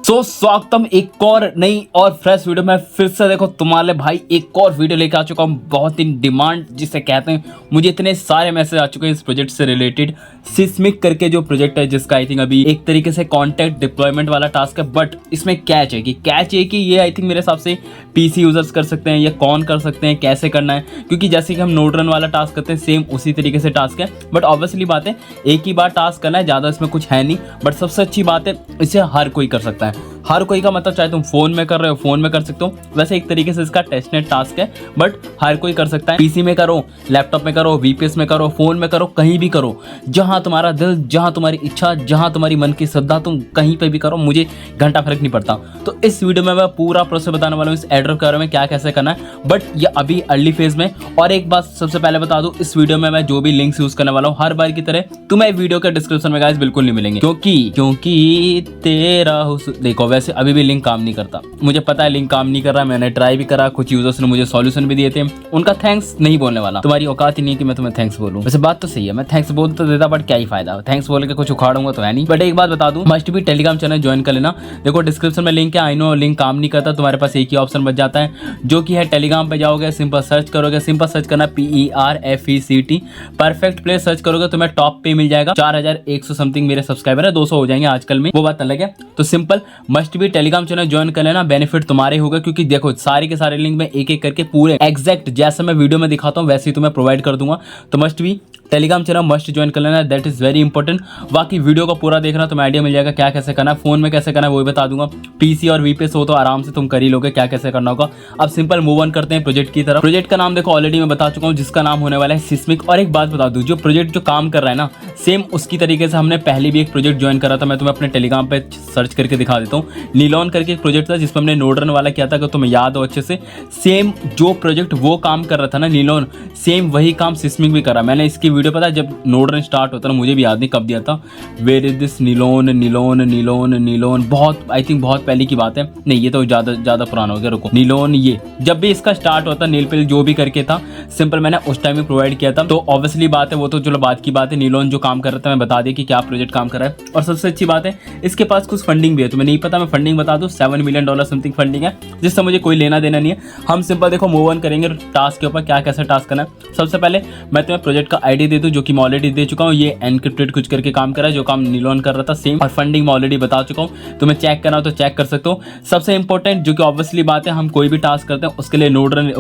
स्वागतम एक और नई और फ्रेश वीडियो में फिर से देखो तुम्हारे भाई एक और वीडियो लेकर आ चुका हूँ। बहुत ही डिमांड जिसे कहते हैं, मुझे इतने सारे मैसेज आ चुके हैं इस प्रोजेक्ट से रिलेटेड। सिस्मिक करके जो प्रोजेक्ट है जिसका आई थिंक अभी एक तरीके से कॉन्टैक्ट डिप्लॉयमेंट वाला टास्क है, बट इसमें कैच है कि ये आई थिंक मेरे हिसाब से पीसी यूजर्स कर सकते हैं या कौन कर सकते हैं, कैसे करना है। क्योंकि जैसे कि हम नोड रन वाला टास्क करते हैं सेम उसी तरीके से टास्क है, बट ऑब्वियसली बात है एक ही बार टास्क करना है, ज़्यादा इसमें कुछ है नहीं। बट सबसे अच्छी बात है इसे हर कोई कर सकता है। हर कोई का मतलब चाहे तुम फोन में कर रहे हो फोन में कर सकते हो, वैसे एक तरीके से इसका टेस्टनेट टास्क है, बट हर कोई कर सकता है। पीसी में करो, लैपटॉप में करो, वीपीएस में करो, फोन में करो, कहीं भी करो, जहां तुम्हारा दिल, जहां तुम्हारी इच्छा, जहां तुम्हारी मन की श्रद्धा, तुम कहीं पे भी करो, मुझे घंटा फर्क नहीं पड़ता। तो इस वीडियो में मैं पूरा प्रोसेस बताने वाला हूँ इस एड्रॉप के बारे में, क्या कैसे करना है, बट ये अभी अर्ली फेज में। और एक बात सबसे पहले बता दूं, इस वीडियो में मैं जो भी लिंक्स यूज करने वाला हूँ हर बार की तरह तुम्हें वीडियो के डिस्क्रिप्शन में गाइस बिल्कुल नहीं मिलेंगे, क्योंकि तेरा देखो वैसे अभी भी लिंक काम नहीं करता, मुझे पता है लिंक काम नहीं कर रहा, मैंने ट्राई भी करा, कुछ यूजर्स ने मुझे सॉल्यूशन भी दिए थे, उनका थैंक्स नहीं बोलने वाला, तुम्हारी औकात ही नहीं है कि मैं तुम्हें थैंक्स बोलूं। वैसे बात तो सही है, मैं थैंक्स बोल तो देता, बट क्या ही फायदा, थैंक्स बोल के कुछ उखाड़ूंगा तो है नहीं। बट एक बात बता दूं, मस्ट भी टेलीग्राम चैनल ज्वाइन कर लेना। देखो डिस्क्रिप्शन में लिंक है, आई नो लिंक काम नहीं करता, तुम्हारे पास एक ही ऑप्शन बच जाता है जो कि है टेलीग्राम पे जाओगे, सिंपल सर्च करोगे, सिंपल सर्च करना PERFECT परफेक्ट प्लेस सर्च करोगे, तुम्हें टॉप पे मिल जाएगा। 4100 समथिंग मेरे सब्सक्राइबर है, 200 हो जाएंगे आजकल में, वो बात अलग है। तो सिंपल मस्ट भी टेलीग्राम चैनल ज्वाइन कर लेना, बेनिफिट तुम्हारे होगा। क्योंकि देखो सारे के सारे लिंक में एक एक करके पूरे एग्जैक्ट जैसे मैं वीडियो में दिखाता हूँ वैसे ही तुम्हें प्रोवाइड कर दूंगा। तो मस्ट भी टेलीग्राम चैनल मस्ट ज्वाइन कर लेना, दैट इज वेरी इंपॉर्टेंट। बाकी वीडियो को पूरा देखना, तुम्हें आइडिया मिल जाएगा क्या कैसे करना है, फोन में कैसे करना है वो भी बता दूंगा। पीसी और वीपीएस हो तो आराम से तुम कर ही लोगे, क्या कैसे करना होगा। अब सिंपल मूव ऑन करते हैं प्रोजेक्ट की तरफ। प्रोजेक्ट का नाम देखो ऑलरेडी मैं बता चुका हूँ, जिसका नाम होने वाला है सिस्मिक। और एक बात बता दूं, जो प्रोजेक्ट जो काम कर रहा है ना, सेम उसकी तरीके से हमने पहले भी एक प्रोजेक्ट ज्वाइन करा था, मैं तुम्हें अपने टेलीग्राम पे सर्च करके दिखा देता हूँ। नीलॉन करके एक प्रोजेक्ट था जिसमें हमने नोड रन वाला किया था, अगर तुम्हें याद हो अच्छे से। सेम जो प्रोजेक्ट वो काम कर रहा था ना नीलॉन, सेम वही काम सिस्मिक भी करा। मैंने इसकी वीडियो पता है जब नोड रन स्टार्ट होता ना, मुझे भी याद नहीं कब दिया था, वेयर इज दिस नीलॉन, बहुत आई थिंक बहुत पहले की बात है, नहीं ये तो ज्यादा पुराना हो गया, रुको। नीलॉन ये जब भी इसका स्टार्ट होता, नील पिल जो भी करके था, सिंपल मैंने उस टाइम में प्रोवाइड किया था। तो ऑब्वियसली बात है वो तो चलो बात की बात है, नीलॉन जो काम कर रहा था मैं बता दिया कि क्या प्रोजेक्ट काम कर रहा है। और सबसे अच्छी बात है इसके पास कुछ फंडिंग भी है, तुम्हें नहीं पता, मैं फंडिंग बता दूं, $7 मिलियन समथिंग फंडिंग है, जिससे मुझे कोई लेना देना नहीं है। हम सिंपल देखो मूव ऑन करेंगे टास्क के ऊपर, क्या कैसे टास्क करना है। सबसे पहले मैं तुम्हें प्रोजेक्ट का आईडी दे दूं, जो कि मैं ऑलरेडी दे चुका हूँ। ये एनक्रिप्टेड कुछ करके काम कर रहा है, जो काम नीलॉन कर रहा था सेम। और फंडिंग मैं ऑलरेडी बता चुका हूँ, तुम्हें चेक करना हो तो चेक कर सकते हो। सबसे इंपॉर्टेंट जो कि ऑब्वियसली बात है, हम कोई भी टास्क करते हैं उसके लिए node run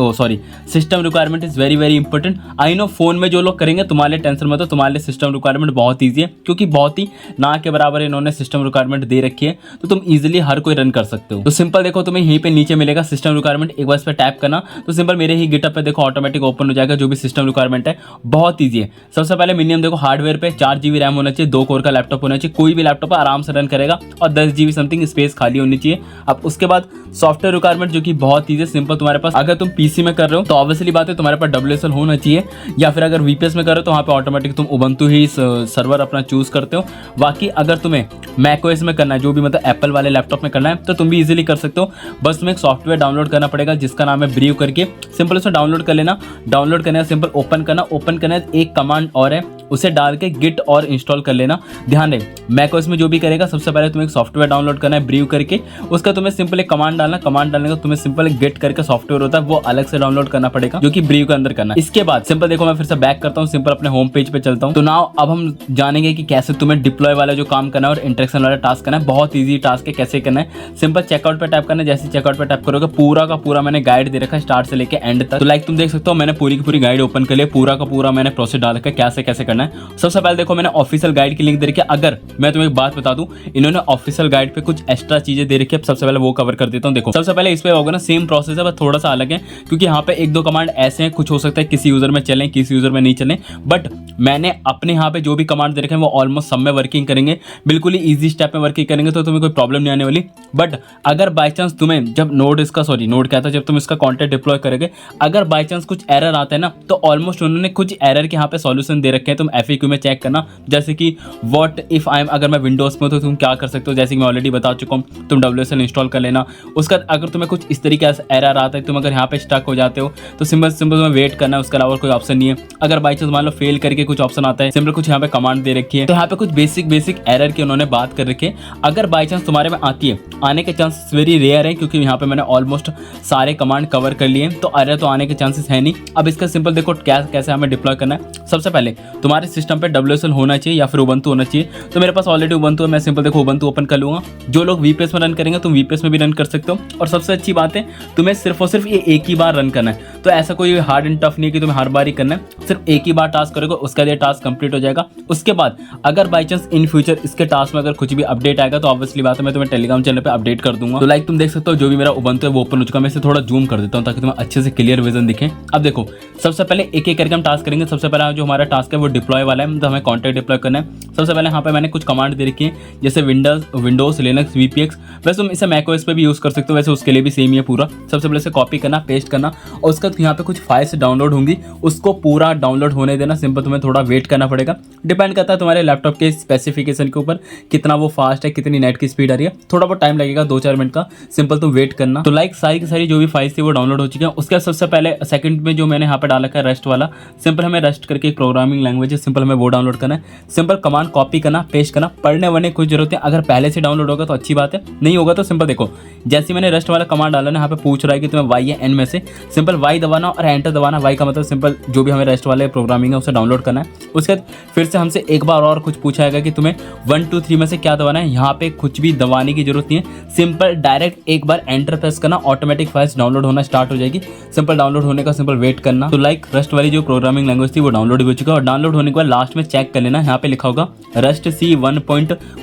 system requirement is very very important. I know phone में जो लोग करेंगे तुम्हारे टेंशन मत हो, तुम्हारे लिए सिस्टम रिक्वायरमेंट बहुत ईजी है, क्योंकि बहुत ही ना के बराबर इन्होंने सिस्टम रिक्वायरमेंट दे रखी है, तो तुम इजीली हर कोई रन कर सकते हो। तो सिंपल देखो तुम्हें यहीं पे नीचे मिलेगा सिस्टम रिक्वायरमेंट, एक बार इस पर टैप करना तो सिंपल मेरे ही गिटअप पे देखो ऑटोमेटिक ओपन हो जाएगा जो भी सिस्टम रिक्वायरमेंट है, बहुत ईजी है। सबसे पहले मिनिमम देखो हार्डवेयर पे 4 GB रैम होना चाहिए, 2 कोर का लैपटॉप होना चाहिए, कोई भी लैपटॉप आराम से रन करेगा, और 10 GB समथिंग स्पेस खाली होनी चाहिए। अब उसके बाद सॉफ्टवेयर रिक्वायरमेंट जो कि बहुत ईजी सिंपल, तुम्हारे पास अगर तुम पीसी में कर रहे हो तो ऑब्वियसली बात है तुम्हारे पास WSL होना चाहिए, या फिर अगर वीपीएस में कर रहे हो तो वहाँ पे ऑटोमेटिक तुम उबंटू ही सर्वर अपना चूज करते हो। बाकी अगर तुम्हें मैकओएस में करना है, जो भी मतलब एप्पल वाले लैपटॉप में करना है, तो तुम भी इजीली कर सकते हो। बस तुम्हें एक सॉफ्टवेयर डाउनलोड करना पड़ेगा जिसका नाम है ब्रीव करके, सिंपल उसे डाउनलोड कर लेना। डाउनलोड करना है, सिंपल ओपन करना है, एक कमांड और है उसे डाल के गिट और इंस्टॉल कर लेना। ध्यान रहे मैकओएस में जो भी करेगा सबसे पहले तुम्हें एक सॉफ्टवेयर डाउनलोड करना है ब्रीव करके, उसका तुम्हें सिंपल एक कमांड डालना, कमांड डालने का तुम्हें सिंपल गिट करके सॉफ्टवेयर होता है वो अलग से डाउनलोड करना पड़ेगा, जो कि ब्रीव के अंदर करना है। इसके बाद सिंपल देखो मैं फिर से बैक करता हूँ, सिंपल अपने होम पेज पे चलता हूँ। तो नाउ अब हम जानेंगे कि कैसे तुम्हें डिप्लॉय वाला जो काम करना है और इंटरेक्शन वाला टास्क करना है। बहुत ईजी टास्क है, कैसे करना है। सिंपल चेकआउट पे टैप करना है, जैसे चेकआउट पे टैप करोगे पूरा का पूरा मैंने गाइड दे रखा है स्टार्ट से लेके एंड तक। तो लाइक तुम देख सकते हो मैंने पूरी की पूरी गाइड ओपन कर लिया, पूरा का पूरा मैंने प्रोसेस डाल रखा है कैसे कैसे करना है। सबसे पहले देखो मैंने ऑफिशियल गाइड की लिंक दे रखी है। अगर मैं तुम्हें एक बात बता दूं, इन्होंने ऑफिशियल गाइड पे कुछ एक्स्ट्रा चीजें दे रखी है, सबसे पहले वो कवर कर देता हूं। देखो सबसे पहले इस पे होगा ना सेम प्रोसेस है, बस थोड़ा सा अलग है, क्योंकि यहाँ पे एक दो कमांड ऐसे हैं, कुछ हो सकता है किसी यूजर में चलें किसी यूजर में नहीं चलें, बट मैंने अपने यहाँ पे जो भी कमांड दे रखे हैं वो ऑलमोस्ट सब में वर्किंग करेंगे, बिल्कुल ही ईजी स्टेप में वर्किंग करेंगे, तो तुम्हें कोई प्रॉब्लम नहीं आने वाली। बट अगर बाई चांस तुम्हें जब नोड कहता है जब तुम इसका कॉन्टेंट डिप्लॉय करोगे, अगर बाई चांस कुछ एरर आता है ना, तो ऑलमोस्ट उन्होंने कुछ एरर के यहाँ पे सॉल्यूशन दे रखे हैं, तो तुम FAQ में चेक करना, जैसे कि व्हाट इफ आई एम, अगर मैं विंडोज़ में तो तुम क्या कर सकते हो, जैसे कि मैं ऑलरेडी बता चुका हूँ, तुम WSL इंस्टॉल कर लेना। उसका अगर तुम्हें कुछ इस तरीके से एरर आता है, तुम अगर यहाँ पे स्टक हो जाते हो तो सिंपल तुम्हें वेट करना है, उसके अलावा कोई ऑप्शन नहीं है। अगर बाई चांस मान लो फेल करके कुछ ऑप्शन आता है, सिंपल कुछ यहाँ पे कमांड दे रखी है, तो यहाँ पे कुछ बेसिक एरर की उन्होंने बात कर रखी है। अगर बाई चांस तुम्हारे में आती है, आने के चांसेस वेरी रेयर है, क्योंकि यहाँ पे मैंने ऑलमोस्ट सारे कमांड कवर कर लिए, तो एरर तो आने के चांसेस है नहीं। अब इसका सिंपल देखो कैसे हमें डिप्लॉय करना है। सबसे पहले तुम्हारे सिस्टम पे WSL होना चाहिए या फिर उबंटू होना चाहिए। तो मेरे पास ऑलरेडी उबंटू है, मैं सिंपल देखो उबंटू ओपन कर लूंगा। जो लोग VPS में रन करेंगे तुम VPS में भी रन कर सकते हो। और सबसे अच्छी बात है, तुम्हें सिर्फ और सिर्फ ये एक ही बार रन करना है, तो ऐसा कोई हार्ड एंड टफ नहीं है कि तुम्हें हर बार ही करना है। सिर्फ एक ही बार टास्क करोगे, उसका ये टास्क कंप्लीट हो जाएगा। उसके बाद अगर बाई चांस इन फ्यूचर इसके टास्क में अगर कुछ भी अपडेट आएगा तो ऑब्वियसली बात है मैं तुम्हें टेलीग्राम चैनल पे अपडेट कर दूंगा। तो लाइक तुम देख सकते हो जो भी मेरा उबंटू है वो ओपन हो चुका है। मैं इसे थोड़ा जूम कर देता हूँ ताकि तुम्हें अच्छे से क्लियर विजन दिखे। अब देखो सबसे पहले एक एक करके हम टास्क करेंगे। सबसे पहला जो हमारा टास्क है वो डिप्लॉय वाला है, तो हमें कॉन्टैक्ट डिप्लॉय करना है। सबसे पहले यहाँ पे मैंने कुछ कमांड दे रखी है, जैसे विंडोज लिनक्स VPX। वैसे तुम इसे मैकओएस पे भी यूज़ कर सकते हो, वैसे उसके लिए भी सेम ही है पूरा। सबसे पहले इसे कॉपी करना, पेस्ट करना, और उसका यहाँ पे कुछ फाइल्स डाउनलोड होंगी, उसको पूरा डाउनलोड होने देना। सिंपल तुम्हें थोड़ा वेट करना पड़ेगा, डिपेंड करता है तुम्हारे लैपटॉप के स्पेसिफिकेशन के ऊपर, कितना वो फास्ट है, कितनी नेट की स्पीड आ रही है। थोड़ा बहुत टाइम लगेगा, 2-4 मिनट का, सिंपल तुम वेट करना। तो लाइक सारी की सारी जो भी फाइल्स थी वो डाउनलोड हो चुकी है। उसके सबसे पहले सेकंड में जो मैंने यहाँ पे डाला है रस्ट वाला, सिंपल हमें रस्ट करके एक प्रोग्रामिंग लैंग्वेज है, सिंपल हमें वो डाउनलोड करना है। सिंपल कमांड कॉपी करना, पेस्ट करना, पढ़ने वढ़ने कुछ जरूरत है। अगर पहले से डाउनलोड होगा तो अच्छी बात है, नहीं होगा तो सिंपल देखो जैसे मैंने रस्ट वाला कमांड डाला ना, यहाँ पे पूछ रहा है कि तुम्हें Y या N में से सिंपल Y दबाना और एंटर दबाना। Y का मतलब सिंपल जो भी हमें रेस्ट वाले प्रोग्रामिंग है उसे डाउनलोड करना है। उसके बाद फिर से हमसे एक बार और कुछ पूछा जाएगा कि तुम्हें 1 2 3 में से क्या दबाना है। यहाँ पे कुछ भी दबाने की जरूरत नहीं है, सिंपल डायरेक्ट एक बार एंटर प्रेस करना, ऑटोमेटिक फाइल्स डाउनलोड होना स्टार्ट हो जाएगी। सिंपल डाउनलोड होने का सिंपल वेट करना। तो लाइक रस्ट वाली जो प्रोग्रामिंग लैंग्वेज थी वो डाउनलोड हो चुका है, और डाउनलोड होने के बाद लास्ट में चेक कर लेना, यहाँ पे लिखा होगा रस्ट C1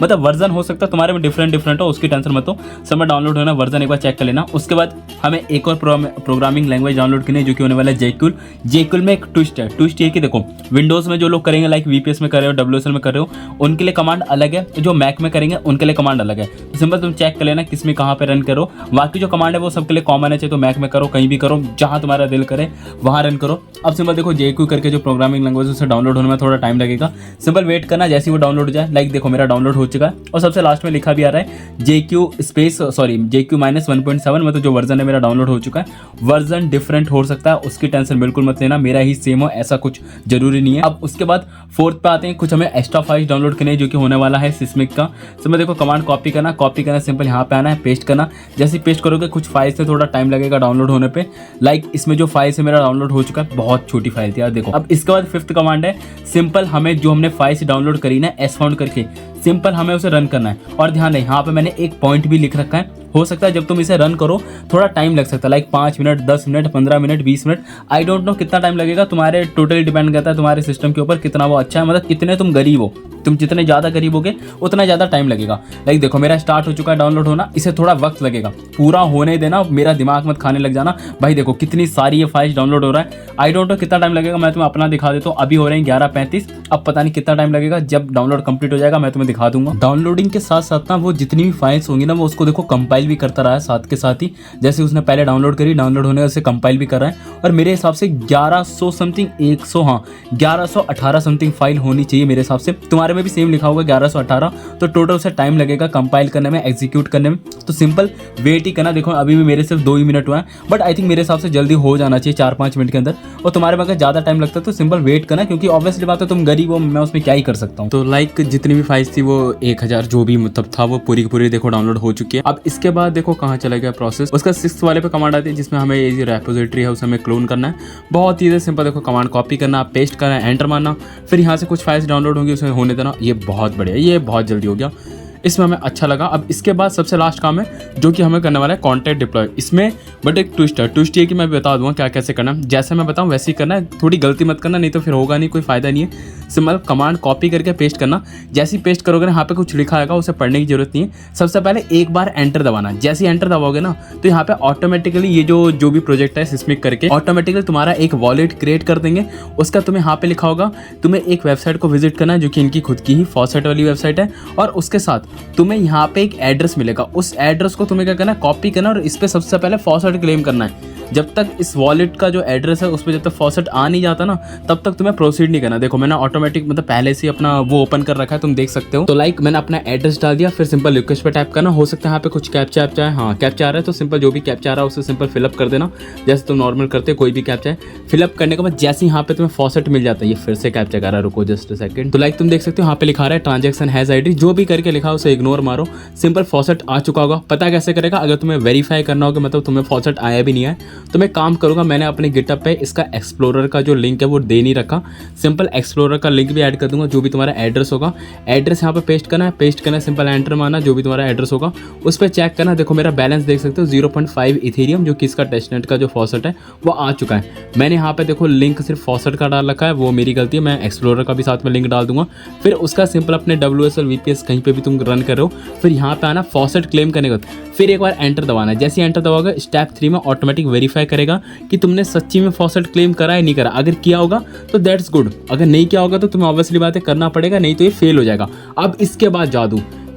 मतलब वर्जन हो सकता है तुम्हारे में डिफरेंट हो, उसकी टेंशन मत हो। समय डाउनलोड होना, वर्जन एक बार चेक कर लेना। उसके बाद हमें एक और प्रोग्रामिंग लैंग्वेज डाउनलोड करनी है जो कि होने वाला है जेक्यूल। जेक्यूल में एक ट्विस्ट है, ट्विस्ट ये कि देखो विंडोज़ में जो लोग करेंगे लाइक VPS में कर रहे हो, WSL में कर रहे हो, उनके लिए कमांड अलग है, जो मैक में करेंगे उनके लिए कमांड अलग है। तो सिंपल तुम चेक कर लेना किस में कहाँ पे रन करो। बाकी जो कमांड है वो सबके लिए कॉमन है, चाहे तो मैक में करो, कहीं भी करो, जहाँ तुम्हारा दिल करे वहाँ रन करो। अब सिंपल देखो जेक्यू करके जो प्रोग्रामिंग लैंग्वेज उसे डाउनलोड होने में थोड़ा टाइम लगेगा, सिंपल वेट करना जैसे ही वो डाउनलोड हो जाए। लाइक देखो मेरा डाउनलोड हो चुका है, और सबसे लास्ट में लिखा भी आ रहा है JQ-1.7 मतलब जो वर्जन है मेरा डाउनलोड हो चुका है। वर्जन डिफरेंट हो सकता है, उसकी टेंशन बिल्कुल मत लेना, मेरा ही सेम हो ऐसा कुछ जरूरी नहीं है। अब उसके बाद फोर्थ पे आते हैं, कुछ हमें एक्स्ट्रा फाइल्स डाउनलोड करने जो कि होने वाला है सिस्मिक का। सिंपल देखो कमांड कॉपी करना, सिंपल यहाँ पे आना है, पेस्ट करना। जैसे पेस्ट करोगे कुछ फाइल्स से थोड़ा टाइम लगेगा डाउनलोड होने पे। लाइक इसमें जो फाइल्स है मेरा डाउनलोड हो चुका है, बहुत छोटी फाइल थी यार देखो। अब इसके बाद फिफ्थ कमांड है, सिंपल हमें जो हमने फाइल्स डाउनलोड करी ना S-found करके, सिंपल हमें उसे रन करना है। और ध्यान है यहाँ पे मैंने एक पॉइंट भी लिख रखा है, हो सकता है जब तुम इसे रन करो थोड़ा टाइम लग सकता है, like 5 minute 10 minute 15 minute 20 minute, I don't know कितना टाइम लगेगा, तुम्हारे टोटली डिपेंड करता है तुम्हारे सिस्टम के ऊपर कितना वो अच्छा है, मतलब कितने तुम गरीब हो। तुम जितने ज़्यादा गरीब होगे उतना ज़्यादा टाइम लगेगा। लाइक देखो मेरा स्टार्ट हो चुका है डाउनलोड होना, इसे थोड़ा वक्त लगेगा, पूरा होने देना, मेरा दिमाग मत खाने लग जाना भाई। देखो कितनी सारी ये फाइल्स डाउनलोड हो रहा है, आई डोंट नो कितना टाइम लगेगा, मैं तुम्हें अपना दिखा देता हूँ। अभी हो रहे हैं 11:35, अब पता नहीं कितना टाइम लगेगा, जब डाउनलोड कंप्लीट हो जाएगा मैं तुम्हें दिखा दूंगा। डाउनलोडिंग के साथ साथ ना वो जितनी भी फाइल्स होंगी ना वो उसको देखो कंपाइल भी करता रहा है साथ के साथ ही। जैसे उसने पहले डाउनलोड करी, डाउनलोड होने से कंपाइल भी कर रहा है, और मेरे हिसाब से 1100 समथिंग 1118 समथिंग फाइल होनी चाहिए मेरे हिसाब से। तुम्हारे में भी सेम लिखा होगा 1118, तो टोटल उसे टाइम लगेगा कंपाइल करने में, एग्जीक्यूट करने में। तो सिंपल वेट ही करना। देखो अभी भी मेरे सिर्फ 2 ही मिनट हुआ है, बट आई थिंक मेरे हिसाब से जल्दी हो जाना चाहिए 4-5 मिनट के अंदर। और तुम्हारे में अगर ज़्यादा टाइम लगता है तो सिंपल वेट करना, क्योंकि ऑब्वियसली बात है तुम गरीब हो, मैं उसमें क्या ही कर सकता हूँ। तो लाइक जितनी भी फाइल्स थी वो 1000 जो भी मतलब था वो पूरी की पूरी देखो डाउनलोड हो चुकी है। अब इसके बाद देखो कहाँ चला गया प्रोसेस। उसका 6th वाले पे कमांड आती है जिसमें हमें ये जो रेपोजिटरी है उसे हमें क्लोन करना है। बहुत ही सिंपल देखो कमांड कॉपी करना, पेस्ट करना, एंटर मारना, फिर यहाँ से कुछ फाइल्स डाउनलोड होंगी उसे होने देना। ये बहुत बढ़िया, ये बहुत जल्दी हो गया, इसमें हमें अच्छा लगा। अब इसके बाद सबसे लास्ट काम है जो कि हमें करने वाला है कॉन्टैक्ट डिप्लॉय। इसमें बट एक ट्विस्ट है, ट्विस्ट ये कि मैं बता दूंगा क्या कैसे करना है, जैसे मैं बताऊं वैसे ही करना है, थोड़ी गलती मत करना, नहीं तो फिर होगा नहीं, कोई फायदा नहीं है। सिंपल कमांड कॉपी करके पेस्ट करना, जैसे ही पेस्ट करोगे ना यहाँ पे कुछ लिखा आएगा, उसे पढ़ने की जरूरत नहीं है। सबसे पहले एक बार एंटर दबाना, जैसे ही एंटर दबाओगे ना तो यहाँ पे ऑटोमेटिकली ये जो भी प्रोजेक्ट है सिस्मिक करके ऑटोमेटिकली तुम्हारा एक वॉलेट क्रिएट कर देंगे। उसका तुम्हें यहाँ पे लिखा होगा, तुम्हें एक वेबसाइट को विजिट करना है जो कि इनकी खुद की ही फॉसेट वाली वेबसाइट है, और उसके साथ तुम्हें यहाँ पे एक एड्रेस मिलेगा, उस एड्रेस को तुम्हें क्या करना है, कॉपी करना और इस पर सबसे पहले फॉसेट क्लेम करना है। जब तक इस वॉलेट का जो एड्रेस है उस पर जब तक फॉसेट आ नहीं जाता ना, तब तक तुम्हें प्रोसीड नहीं करना। देखो मैंने ऑटोमेटिक मतलब पहले से अपना वो ओपन कर रखा है, तुम देख सकते हो। तो लाइक मैंने अपना एड्रेस डाल दिया, फिर सिंपल रिक्वेस्ट पे टाइप करना। हो सकता है यहाँ पे कुछ कैप्चा है, हाँ कैप्चा आ रहा है, तो सिंपल जो भी कैप्चा आ रहा है उसे सिंपल फिलअप कर देना, जैसे तुम नॉर्मल करते हो कोई भी कैप्चा है। फिलअप करने के बाद जैसे यहाँ पे तुम्हें फॉसेट मिल जाता है, ये फिर से कैप्चा कर रहा है, रुको जस्ट सेकंड। तो लाइक तुम देख सकते हो यहाँ पे लिखा रहा है ट्रांजेक्शन हैज आईडी, जो भी करके लिखा उसे इग्नोर मारो। सिंपल फॉसेट आ चुका होगा। पता कैसे करेगा, अगर तुम्हें वेरीफाई करना होगा, मतलब तुम्हें फॉसेट आया भी नहीं है, तो मैं काम करूँगा, मैंने अपने गिटहब पे इसका एक्सप्लोरर का जो लिंक है वो दे नहीं रखा। सिंपल एक्सप्लोरर का लिंक भी ऐड कर दूंगा। जो भी तुम्हारा एड्रेस होगा, एड्रेस यहाँ पे पेस्ट करना है, पेस्ट करना है, सिंपल एंटर मारना, जो भी तुम्हारा एड्रेस होगा उस पर चेक करना। देखो मेरा बैलेंस देख सकते हो 0.5 इथेरियम, जो कि इसका टेस्टनेट का जो फॉसेट है वो आ चुका है। मैंने यहाँ पे देखो लिंक सिर्फ फॉसेट का डाल रखा है, वो मेरी गलती है। मैं एक्सप्लोरर का भी साथ में लिंक डाल दूंगा। फिर उसका सिंपल अपने WSL VPS कहीं पे भी तुम रन कर रहे हो, फिर यहाँ पे आना फॉसेट क्लेम करने के बाद फिर एक बार एंटर दबाना है। जैसे ही एंटर दबाओगे स्टेप 3 में ऑटोमेटिक वेरीफाई करेगा कि तुमने सच्ची में फॉसेट क्लेम करा है नहीं करा। अगर किया होगा तो दैट्स गुड, अगर नहीं किया होगा तो तुम्हें ऑब्वियसली बात है करना पड़ेगा, नहीं तो ये फेल हो जाएगा। अब इसके बाद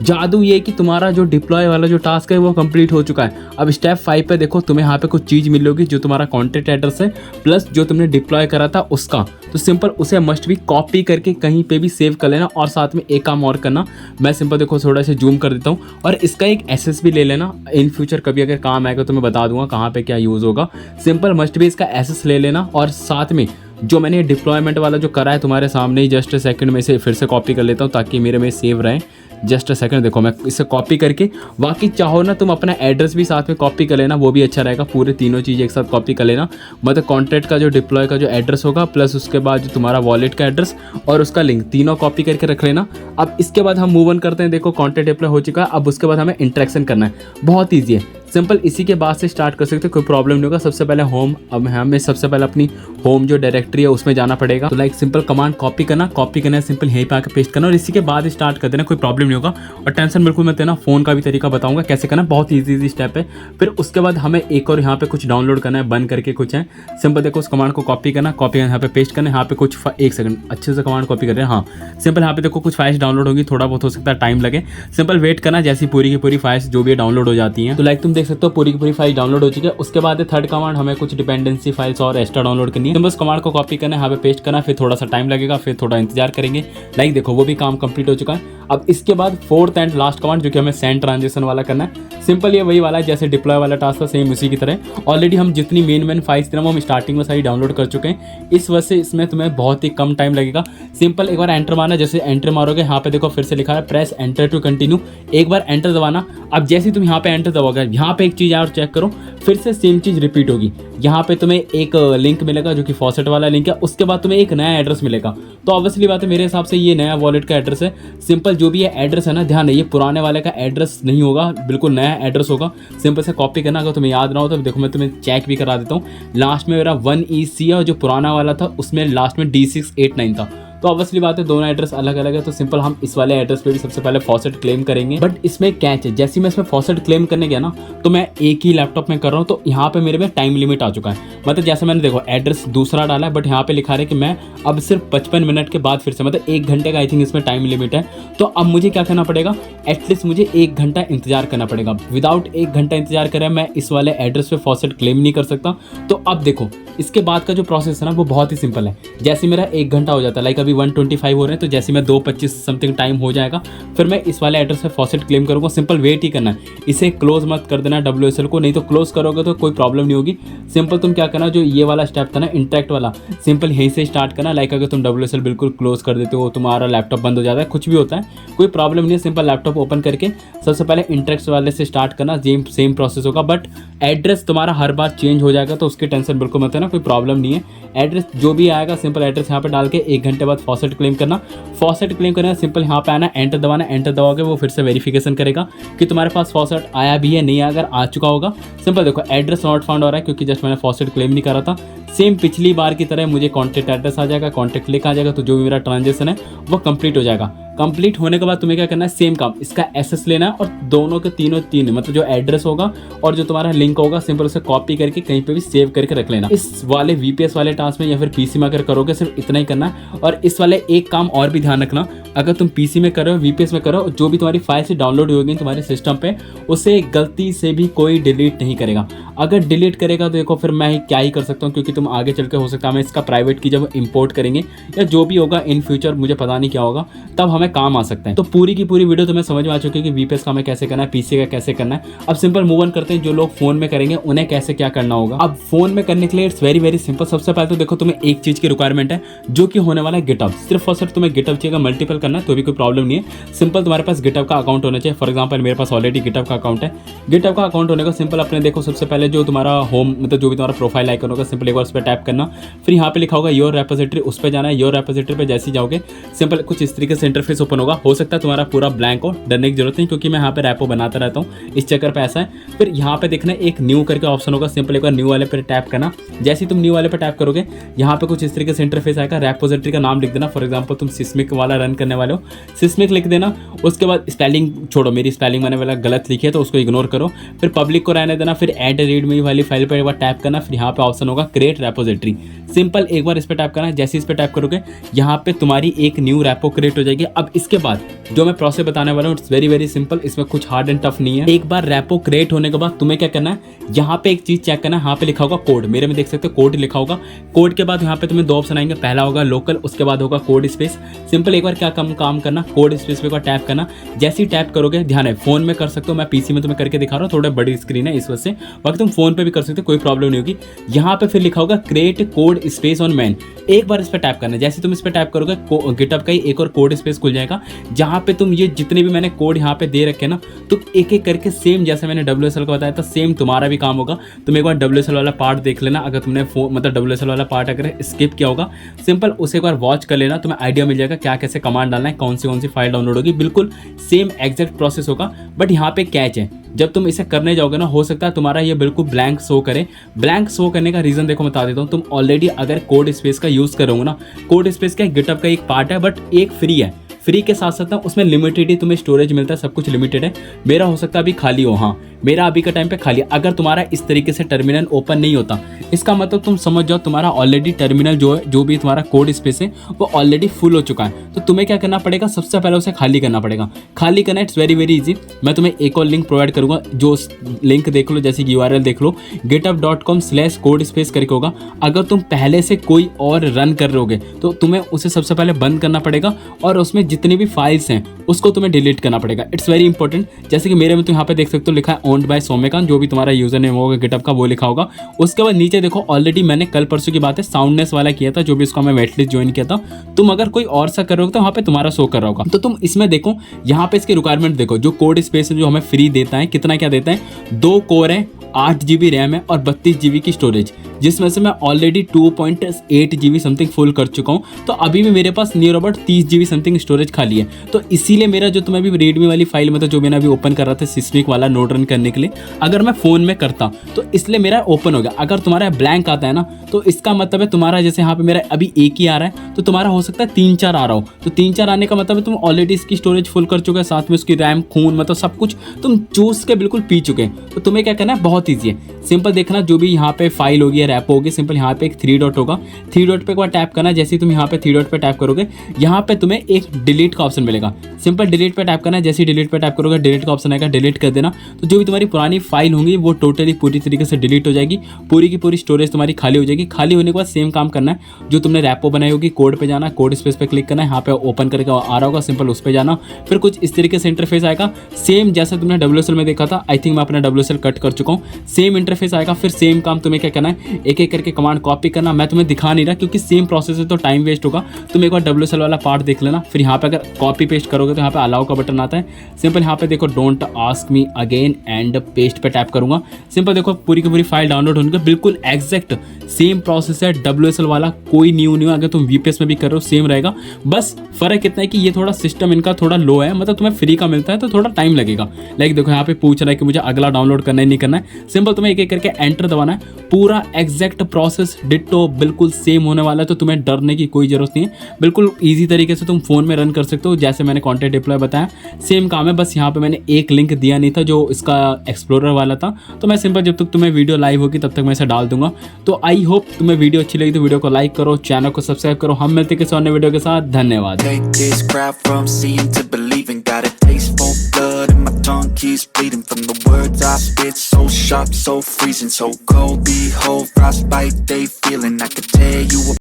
जादू ये कि तुम्हारा जो डिप्लॉय वाला जो टास्क है वो कंप्लीट हो चुका है। अब स्टेप 5 पे देखो तुम्हें यहाँ पे कुछ चीज़ मिल होगी, जो तुम्हारा कॉन्टैक्ट एड्रेस है प्लस जो तुमने डिप्लॉय करा था उसका। तो सिंपल उसे मस्ट भी कॉपी करके कहीं पे भी सेव कर लेना। और साथ में एक काम और करना, मैं सिंपल देखो थोड़ा सा जूम कर देता हूँ, और इसका एक एसएस भी ले लेना। इन फ्यूचर कभी अगर काम आएगा तो मैं बता दूंगा कहाँ पे क्या यूज़ होगा। सिंपल मस्ट भी इसका एसएस ले लेना। और साथ में जो मैंने डिप्लॉयमेंट वाला जो करा है तुम्हारे सामने ही, जस्ट सेकंड में इसे फिर से कॉपी कर लेता हूँ ताकि मेरे में सेव रहे। जस्ट सेकंड, देखो मैं इसे कॉपी करके, बाकी चाहो ना तुम अपना एड्रेस भी साथ में कॉपी कर लेना, वो भी अच्छा रहेगा। पूरे तीनों चीज़ एक साथ कॉपी कर लेना, मतलब कॉन्टैक्ट का जो डिप्लॉय का जो एड्रेस होगा प्लस उसके बाद जो तुम्हारा वॉलेट का एड्रेस और उसका लिंक, तीनों कॉपी करके रख लेना। अब इसके बाद हम मूव ऑन करते हैं। देखो कॉन्टैक्ट डिप्लॉय हो चुका है। अब उसके बाद हमें इंटरेक्शन करना है, बहुत ईजी है, सिंपल इसी के बाद से स्टार्ट कर सकते हो, कोई प्रॉब्लम नहीं होगा। सबसे पहले होम, अब हमें सबसे पहले अपनी होम जो डायरेक्टरी है उसमें जाना पड़ेगा। तो लाइक सिंपल कमांड कॉपी करना है, सिंपल यहीं पे आकर पेस्ट करना और इसी के बाद स्टार्ट कर देना, कोई प्रॉब्लम नहीं होगा। और टेंशन बिल्कुल मत लेना, फोन का भी तरीका बताऊंगा कैसे करना, बहुत ईजी स्टेप है। फिर उसके बाद हमें एक और यहाँ पे कुछ डाउनलोड करना है, बंद करके कुछ है। सिंपल देखो उस कमांड को कॉपी करना, कॉपी यहाँ पे पेस्ट करना है। यहाँ पे कुछ एक सेकंड अच्छे से कमांड कॉपी कर रहे हैं, हाँ सिंपल यहाँ पे देखो कुछ फाइल्स डाउनलोड होगी, थोड़ा बहुत हो सकता है टाइम लगे। सिंपल वेट करना, जैसी पूरी की पूरी फाइल्स जो भी डाउनलोड हो जाती हैं। तो लाइक तुम देख सकते हो पूरी की पूरी फाइल डाउनलोड हो चुकी है। उसके बाद थर्ड कमांड, हमें कुछ डिपेंडेंसी फाइल्स और एक्स्ट्रा डाउनलोड करनी है। बस कमांड को कॉपी करना है, यहाँ पे पेस्ट करना, फिर थोड़ा सा टाइम लगेगा, फिर थोड़ा इंतजार करेंगे। लाइक देखो वो भी काम कंप्लीट हो चुका है। अब इसके बाद फोर्थ एंड लास्ट कमांड जो कि हमें सेंड ट्रांजेक्शन वाला करना है। सिंपल ये वही वाला है जैसे डिप्लॉय वाला टास्क था, सेम उसी की तरह। ऑलरेडी हम जितनी मेन फाइल्स थी ना वो हम स्टार्टिंग में सारी डाउनलोड कर चुके हैं, इस वजह से इसमें तुम्हें बहुत ही कम टाइम लगेगा। सिंपल एक बार एंटर मारना, जैसे एंटर मारोगे यहाँ पे देखो फिर से लिखा है प्रेस एंटर टू कंटिन्यू, एक बार एंटर दबाना। अब जैसे तुम यहाँ पे एंटर दबाओगे, यहाँ पे एक चीज़ और चेक करो, फिर से सेम चीज़ रिपीट होगी। यहाँ पे तुम्हें एक लिंक मिलेगा जो कि फॉसेट वाला लिंक है, उसके बाद तुम्हें एक नया एड्रेस मिलेगा। तो ऑब्वियसली बात है मेरे हिसाब से ये नया वॉलेट का एड्रेस है। सिंपल जो भी ये एड्रेस है ना, ध्यान रखिए पुराने वाले का एड्रेस नहीं होगा, बिल्कुल नया एड्रेस होगा। सिंपल से कॉपी करना, अगर तुम्हें याद ना हो तो देखो मैं तुम्हें चेक भी करा देता हूँ। लास्ट में मेरा 1EC है और जो पुराना वाला था उसमें लास्ट में D689 था। तो ऑब्वियसली बात है दोनों एड्रेस अलग अलग है, तो सिंपल हम इस वाले एड्रेस पे भी सबसे पहले फॉसेट क्लेम करेंगे। बट इसमें कैच है, जैसे मैं इसमें फॉसेट क्लेम करने गया ना तो मैं एक ही लैपटॉप में कर रहा हूँ, तो यहाँ पे मेरे में टाइम लिमिट आ चुका है। मतलब जैसे मैंने देखो एड्रेस दूसरा डाला है, बट यहाँ पे लिखा है कि मैं अब सिर्फ 55 मिनट के बाद फिर से, मतलब 1 घंटे का आई थिंक इसमें टाइम लिमिट है। तो अब मुझे क्या करना पड़ेगा, एटलीस्ट मुझे 1 घंटा इंतजार करना पड़ेगा। विदाउट 1 घंटा इंतजार करे मैं इस वाले एड्रेस पे फॉसेट क्लेम नहीं कर सकता। तो अब देखो इसके बाद का जो प्रोसेस है ना वो बहुत ही सिंपल है। जैसे मेरा 1 घंटा हो जाता है, लाइक अभी 125 हो रहे हैं, तो जैसे मैं 2:25 समथिंग टाइम हो जाएगा, फिर मैं इस वाले एड्रेस पे फॉसेट क्लेम करूँगा। सिंपल वेट ही करना है, इसे क्लोज मत कर देना WSL को, नहीं तो क्लोज करोगे तो कोई प्रॉब्लम नहीं होगी। सिंपल तुम क्या करना, जो ये वाला स्टेप था ना इंटरेक्ट वाला, सिंपल यहीं से स्टार्ट करना। लाइक अगर तुम WSL बिल्कुल क्लोज कर देते हो, तुम्हारा लैपटॉप बंद हो जाता है, कुछ भी होता है, कोई प्रॉब्लम नहीं है। सिंपल लैपटॉप ओपन करके सबसे पहले इंटरेक्ट वाले से स्टार्ट करना, सेम प्रोसेस होगा, बट एड्रेस तुम्हारा हर बार चेंज हो जाएगा, तो उसकी टेंशन बिल्कुल मत लेना, कोई प्रॉब्लम नहीं है। एड्रेस जो भी आएगा सिंपल एड्रेस यहाँ पे डाल के 1 घंटे बाद फॉसेट क्लेम करना। फॉसेट क्लेम करना सिंपल यहाँ पे आना, एंटर दबाना, एंटर दबाओगे वो फिर से वेरिफिकेशन करेगा कि तुम्हारे पास फॉसेट आया भी है नहीं, अगर आ चुका होगा। सिंपल देखो एड्रेस नॉट फाउंड हो रहा है क्योंकि जस्ट मैंने फॉसेट क्लेम नहीं करा था। सेम पिछली बार की तरह मुझे कॉन्टैक्ट एड्रेस आ जाएगा, कॉन्टैक्ट लिंक आ जाएगा, तो जो भी मेरा ट्रांजेक्शन है वो कंप्लीट हो जाएगा। कंप्लीट होने के बाद तुम्हें क्या करना है, सेम काम, इसका एसएस लेना है और दोनों के तीन मतलब जो एड्रेस होगा और जो तुम्हारा लिंक होगा सिंपल उसे कॉपी करके कहीं पे भी सेव करके रख लेना। इस वाले वीपीएस वाले टास्क में या फिर पीसी में अगर करोगे सिर्फ इतना ही करना है। और इस वाले एक काम और भी ध्यान रखना, अगर तुम पीसी में करो वीपीएस में करो, जो भी तुम्हारी फाइल से डाउनलोड होगी तुम्हारे सिस्टम पे उसे गलती से भी कोई डिलीट नहीं करेगा। अगर डिलीट करेगा तो देखो फिर मैं क्या ही कर सकता हूँ, क्योंकि तुम आगे चल के हो सकता है हमें इसका प्राइवेट की जब इंपोर्ट करेंगे या जो भी होगा इन फ्यूचर, मुझे पता नहीं क्या होगा, तब हमें काम आ सकता है। तो पूरी की पूरी वीडियो तुम्हें समझ में आ चुकी है कि वीपीएस का हमें कैसे करना है, पीसी का कैसे करना है। अब सिंपल मूव ऑन करते हैं, जो लोग फोन में करेंगे उन्हें कैसे क्या करना होगा। अब फोन में करने के लिए इट्स वेरी वेरी सिंपल। सबसे पहले तो देखो तुम्हें एक चीज की रिक्वायरमेंट है जो कि होने वाला है गिटहब। सिर्फ और सिर्फ तुम्हें गिटहब चाहिए, मल्टीपल करना है तो भी कोई प्रॉब्लम नहीं है। सिंपल तुम्हारे पास गिटहब का अकाउंट होना चाहिए। फॉर एग्जाम्पल मेरे पास ऑलरेडी गिटहब का अकाउंट है। गिटहब का अकाउंट होने का सिंपल अपने देखो सबसे पहले जो तुम्हारा होम मतलब जो भी तुम्हारा प्रोफाइल आइकन होगा सिंपल एक बार उस पर टैप करना, फिर यहाँ पे लिखा होगा योर रेपोजिटरी, उस पर जाना है। योर रेपोजिटरी पे जैसे ही जाओगे सिंपल कुछ इस तरीके से इंटरफेस ओपन होगा। हो सकता है तुम्हारा पूरा ब्लैंक हो, डरने की जरूरत नहीं क्योंकि मैं यहाँ पे रैपो बनाता रहता हूँ, इस चक्कर पे ऐसा है। फिर यहाँ पे देखना एक न्यू करके ऑप्शन होगा, सिंपल एक बार न्यू वाले पे टैप करना। जैसे ही तुम न्यू वाले पे टैप करोगे यहाँ पे कुछ इस तरीके से इंटरफेस आएगा। रेपोजिटरी का नाम लिख देना, फॉर एग्जाम्पल तुम सिस्मिक वाला रन करने वाले हो, सिस्मिक लिख देना। उसके बाद स्पेलिंग छोड़ो, मेरी स्पेलिंग मैंने वाला गलत लिखी है तो उसको इग्नोर करो। फिर पब्लिक को रहने देना, फिर ऐड रीडमी वाली फाइल पर एक बार टैप करना, फिर यहाँ पे ऑप्शन होगा क्रिएट रेपोजिटरी। सिंपल एक बार इस पे टैप करना है। जैसे इस पे टैप करोगे यहाँ पे तुम्हारी एक न्यू रेपो क्रिएट हो जाएगी। अब इसके बाद जो मैं प्रोसेस बताने वाला हूँ इट्स वेरी वेरी सिंपल, इसमें कुछ हार्ड एंड टफ नहीं है। एक बार रेपो क्रिएट होने के बाद तुम्हें क्या करना है, यहाँ पे एक चीज चेक करना है, यहाँ पे लिखा होगा कोड, मेरे में देख सकते हो कोड लिखा होगा। कोड के बाद यहाँ पे तुम्हें दो ऑप्शन आएंगे, पहला होगा लोकल, उसके बाद होगा कोड स्पेस। सिंपल एक बार क्या काम करना, कोड स्पेस पे टैप करना। जैसे ही टैप करोगे, ध्यान है फोन में कर सकते हो, मैं पीसी में तुम्हें करके दिखा रहा हूँ, थोड़ा बड़ी स्क्रीन है इस वजह से, बाकी तुम फोन पे भी कर सकते हो, कोई प्रॉब्लम नहीं होगी। यहाँ पे फिर लिखा होगा create code space on man, एक बार इस पे टैप करना है। जैसे तुम इस पे टैप करोगे गिटहब का ही एक और कोड स्पेस खुल जाएगा, जहां पे तुम ये जितने भी मैंने कोड यहाँ पे दे रखे ना, तो एक एक करके सेम जैसे मैंने WSL का बताया था सेम तुम्हारा भी काम होगा। तुम एक बार WSL वाला पार्ट देख लेना, अगर तुमने मतलब WSL वाला पार्ट अगर स्किप किया होगा सिंपल उसे एक बार वॉच कर लेना, तुम्हें आइडिया मिल जाएगा क्या कैसे कमांड डालना है, कौन सी फाइल डाउनलोड होगी। बिल्कुल सेम एग्जैक्ट प्रोसेस होगा, बट यहाँ पे कैच है, जब तुम इसे करने जाओगे ना हो सकता है तुम्हारा ये बिल्कुल ब्लैंक शो करे। ब्लैंक शो करने का रीजन देखो बता देता हूँ, तुम ऑलरेडी अगर कोड स्पेस का यूज करोगे ना, कोड स्पेस का गिटहब का एक पार्ट है बट एक फ्री है, फ्री के साथ साथ ना उसमें लिमिटेड ही तुम्हें स्टोरेज मिलता है, सब कुछ लिमिटेड है। मेरा हो सकता है अभी खाली हो, हाँ मेरा अभी का टाइम पे खाली। अगर तुम्हारा इस तरीके से टर्मिनल ओपन नहीं होता इसका मतलब तुम समझ जाओ तुम्हारा ऑलरेडी टर्मिनल जो है, जो भी तुम्हारा कोड स्पेस है वो ऑलरेडी फुल हो चुका है। तो तुम्हें क्या करना पड़ेगा, सबसे पहले उसे खाली करना पड़ेगा। खाली करना इट्स वेरी वेरी इजी, मैं तुम्हें एक और लिंक प्रोवाइड करूंगा, जो लिंक देख लो, जैसे URL देख लो github.com/code space करके होगा। अगर तुम पहले से कोई और रन कर रहे होगे तो तुम्हें उसे सबसे पहले बंद करना पड़ेगा और उसमें जितनी भी फाइल्स हैं उसको तुम्हें डिलीट करना पड़ेगा। It's very important. जैसे कि मेरे में तो यहाँ पे देख सकते हो लिखा है ओन्ड बाय सोमेकान, जो भी तुम्हारा यूजर नेम होगा गिटहब का वो लिखा होगा। उसके बाद नीचे देखो ऑलरेडी मैंने कल परसों की बात है साउंडनेस वाला किया था, जो भी इसको मैं वेटलिस्ट ज्वाइन किया था। तुम अगर कोई और सा करोगे तो वहाँ पे तुम्हारा शो कर रहा होगा। तो तुम इसमें देखो यहाँ पे इसकी रिक्वायरमेंट देखो, जो कोड स्पेस जो हमें फ्री देता है कितना क्या देता है, 2 कोर है, 8 GB रैम है और 32 GB की स्टोरेज, जिसमें से मैं ऑलरेडी 2.8 GB समथिंग फुल कर चुका हूँ। तो अभी भी मेरे पास near about 30 GB something storage खाली है। तो इसीलिए मेरा जो तुम्हें अभी रेडमी वाली फाइल में था, जो मैंने अभी ओपन कर रहा था सिस्मिक वाला नोट रन करने के लिए, अगर मैं फ़ोन में करता तो इसलिए मेरा ओपन हो गया। अगर तुम्हारा ब्लैंक आता है ना तो इसका मतलब है तुम्हारा, जैसे यहाँ पे मेरा अभी एक ही आ रहा है तो तुम्हारा हो सकता है 3-4 आ रहा हो। तो 3-4 आने का मतलब है तुम ऑलरेडी इसकी स्टोरेज फुल कर चुके हैं, साथ में उसकी रैम खून मतलब सब कुछ तुम चूस के बिल्कुल पी चुके हैं। तो तुम्हें क्या करना है, बहुत ईजी है। सिंपल देखना, जो भी यहाँ पे फाइल होगी या रैप होगी, सिंपल यहाँ पे एक 3 डॉट होगा, 3 डॉट पे एक बार टैप करना। जैसे ही तुम यहाँ पे 3 डॉट पे टैप करोगे यहाँ पे तुम्हें एक डिलीट का ऑप्शन मिलेगा। सिंपल डिलीट पे टैप करना है। जैसे ही डिलीट पे टैप करोगे डिलीट का ऑप्शन आएगा, डिलीट कर देना। तो जो भी तुम्हारी पुरानी फाइल होंगी वो टोटली पूरी तरीके से डिलीट हो जाएगी, पूरी की पूरी स्टोरेज तुम्हारी खाली हो जाएगी। खाली होने के बाद सेम काम करना है, जो तुमने रैपो बनाई होगी कोड पे जाना, कोड स्पेस पे क्लिक करना है, यहाँ पे ओपन करके आ रहा होगा, सिंपल उस पे जाना। फिर कुछ इस तरीके से इंटरफेस आएगा, सेम जैसा तुमने WSL में देखा था। आई थिंक मैं अपना WSL कट कर चुका हूँ, सेम इंटरफेस आएगा। फिर सेम काम तुम्हें क्या करना है, एक एक करके कमांड कॉपी करना। मैं तुम्हें दिखा नहीं रहा क्योंकि सेम प्रोसेस है तो टाइम वेस्ट होगा। तुम एक बार WSL वाला पार्ट देख लेना। फिर यहाँ पे अगर कॉपी पेस्ट करोगे तो यहाँ पे अलाउ का बटन आता है। सिंपल यहाँ पे देखो don't ask me again and paste पे टैप करूंगा। सिंपल देखो पूरी की पूरी फाइल डाउनलोड होने के बिल्कुल एग्जैक्ट सेम प्रोसेस है WSL वाला, कोई न्यू अगर तुम VPS में भी कर रहे हो सेम रहेगा। बस फर्क इतना है कि ये थोड़ा सिस्टम इनका थोड़ा लो है, मतलब तुम्हें फ्री का मिलता है तो थोड़ा टाइम लगेगा। लाइक देखो यहाँ पे पूछ रहा है कि मुझे अगला डाउनलोड करना है नहीं करना है। सिंपल तुम्हें एक एक करके एंटर दबाना है, पूरा एग्जैक्ट प्रोसेस डिट्टो बिल्कुल सेम होने वाला है, तो तुम्हें डरने की कोई जरूरत नहीं है। बिल्कुल ईजी तरीके से तुम फोन में रन कर सकते हो, जैसे मैंने कॉन्टेंट डिप्लॉय बताया सेम काम है। बस यहाँ पे मैंने एक लिंक दिया नहीं था जो इसका एक्सप्लोरर वाला था, तो मैं सिंपल जब तक तुम्हें वीडियो लाइव होगी तब तक मैं इसे डाल दूंगा। तो आई होप तुम्हें वीडियो अच्छी लगी तो वीडियो को लाइक करो, चैनल को सब्सक्राइब करो। हम मिलते हैं किसी अन्य वीडियो के साथ, धन्यवाद। Take this crowd from seeing to believing. Got a taste for blood and my tongue keeps bleeding from the words I spit. So sharp, so freezing, so cold. Behold, frostbite they feeling. I could tear you apart.